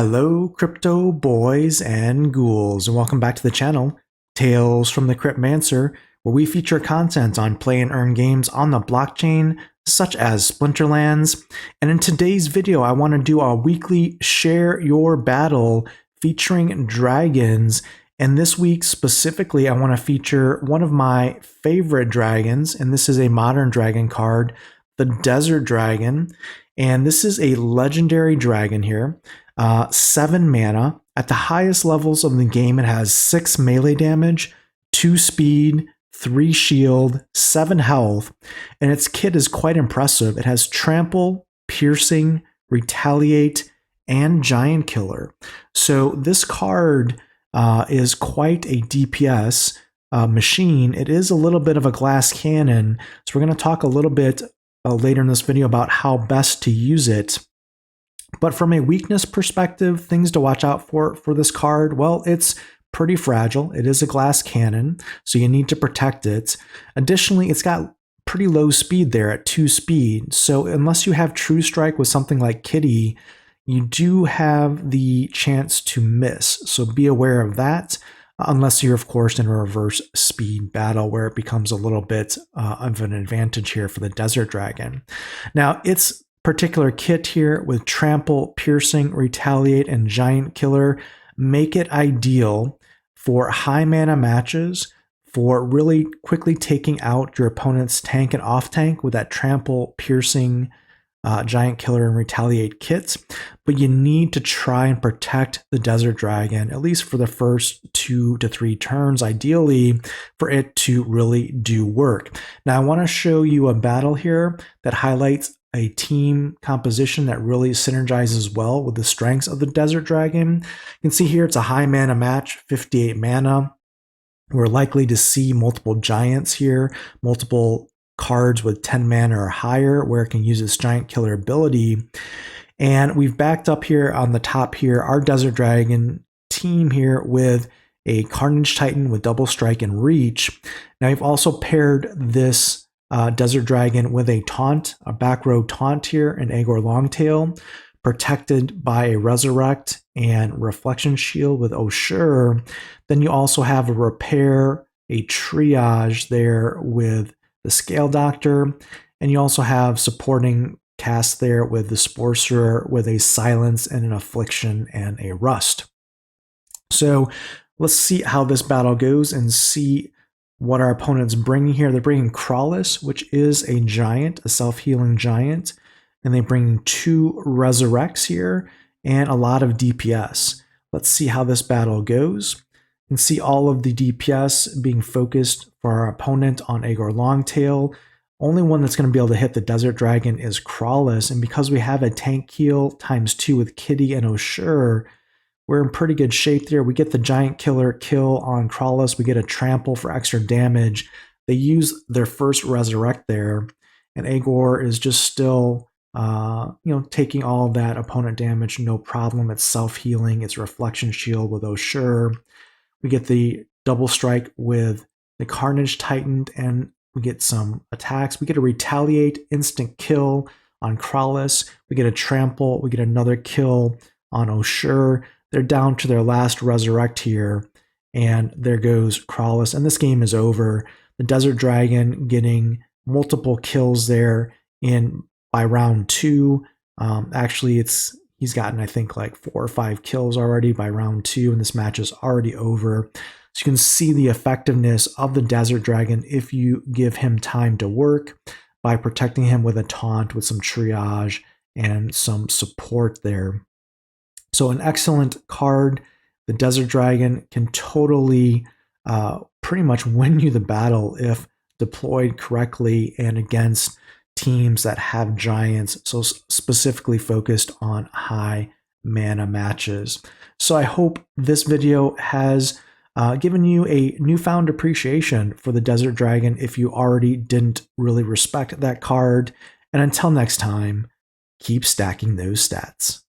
Hello crypto boys and ghouls, and welcome back to the channel, Tales from the Cryptmancer, where we feature content on play and earn games on the blockchain such as Splinterlands. And in today's video I want to do a weekly share your battle featuring dragons, and this week specifically I want to feature one of my favorite dragons, and this is a modern dragon card, the Desert Dragon. And this is a legendary dragon here. 7 mana. At the highest levels of the game, it has 6 melee damage, 2 speed, 3 shield, 7 health, and its kit is quite impressive. It has trample, piercing, retaliate, and giant killer. So this card is quite a DPS machine. It is a little bit of a glass cannon, so we're going to talk a little bit later in this video about how best to use it. But from a weakness perspective, things to watch out for this card, well, it's pretty fragile. It is a glass cannon, so you need to protect it. Additionally, it's got pretty low speed there at 2 speed. So unless you have True Strike with something like Kitty, you do have the chance to miss. So be aware of that, unless you're, of course, in a reverse speed battle where it becomes a little bit of an advantage here for the Desert Dragon. Now, its particular kit here with trample, piercing, retaliate, and giant killer make it ideal for high mana matches, for really quickly taking out your opponent's tank and off tank with that trample, piercing, giant killer, and retaliate kits. But you need to try and protect the Desert Dragon, at least for the first 2 to 3 turns, ideally, for it to really do work. Now, I want to show you a battle here that highlights a team composition that really synergizes well with the strengths of the Desert Dragon. You can see here it's a high mana match, 58 mana. We're likely to see multiple giants here, multiple cards with 10 mana or higher where it can use its giant killer ability. And we've backed up here on the top here our Desert Dragon team here with a Carnage Titan with double strike and reach. Now we've also paired this Desert Dragon with a taunt, a back row taunt here, an Agor Longtail, protected by a Resurrect and Reflection Shield with Oshure. Then you also have a Repair, a Triage there with the Scale Doctor, and you also have supporting cast there with the Sporcerer with a Silence and an Affliction and a Rust. So let's see how this battle goes and see what our opponent's bringing here. They're bringing Crawlus, which is a giant, a self-healing giant, and they bring 2 Resurrects here and a lot of DPS. Let's see how this battle goes. You can see all of the DPS being focused for our opponent on Agor Longtail. Only one that's going to be able to hit the Desert Dragon is Crawlus, and because we have a tank heal ×2 with Kitty and Oshure, we're in pretty good shape there. We get the giant killer kill on Crawlus. We get a trample for extra damage. They use their first resurrect there, and Agor is just still, taking all of that opponent damage, no problem. It's self-healing. It's reflection shield with Oshure. We get the double strike with the Carnage Titan, and we get some attacks. We get a retaliate instant kill on Crawlus. We get a trample. We get another kill on Oshure. They're down to their last resurrect here, and there goes Crawlus, and this game is over. The Desert Dragon getting multiple kills there by round 2. Actually, he's gotten, I think, like 4 or 5 kills already by round 2, and this match is already over. So you can see the effectiveness of the Desert Dragon if you give him time to work by protecting him with a taunt, with some triage and some support there. So an excellent card. The Desert Dragon can totally pretty much win you the battle if deployed correctly and against teams that have giants, so specifically focused on high mana matches. So I hope this video has given you a newfound appreciation for the Desert Dragon if you already didn't really respect that card. And until next time, keep stacking those stats.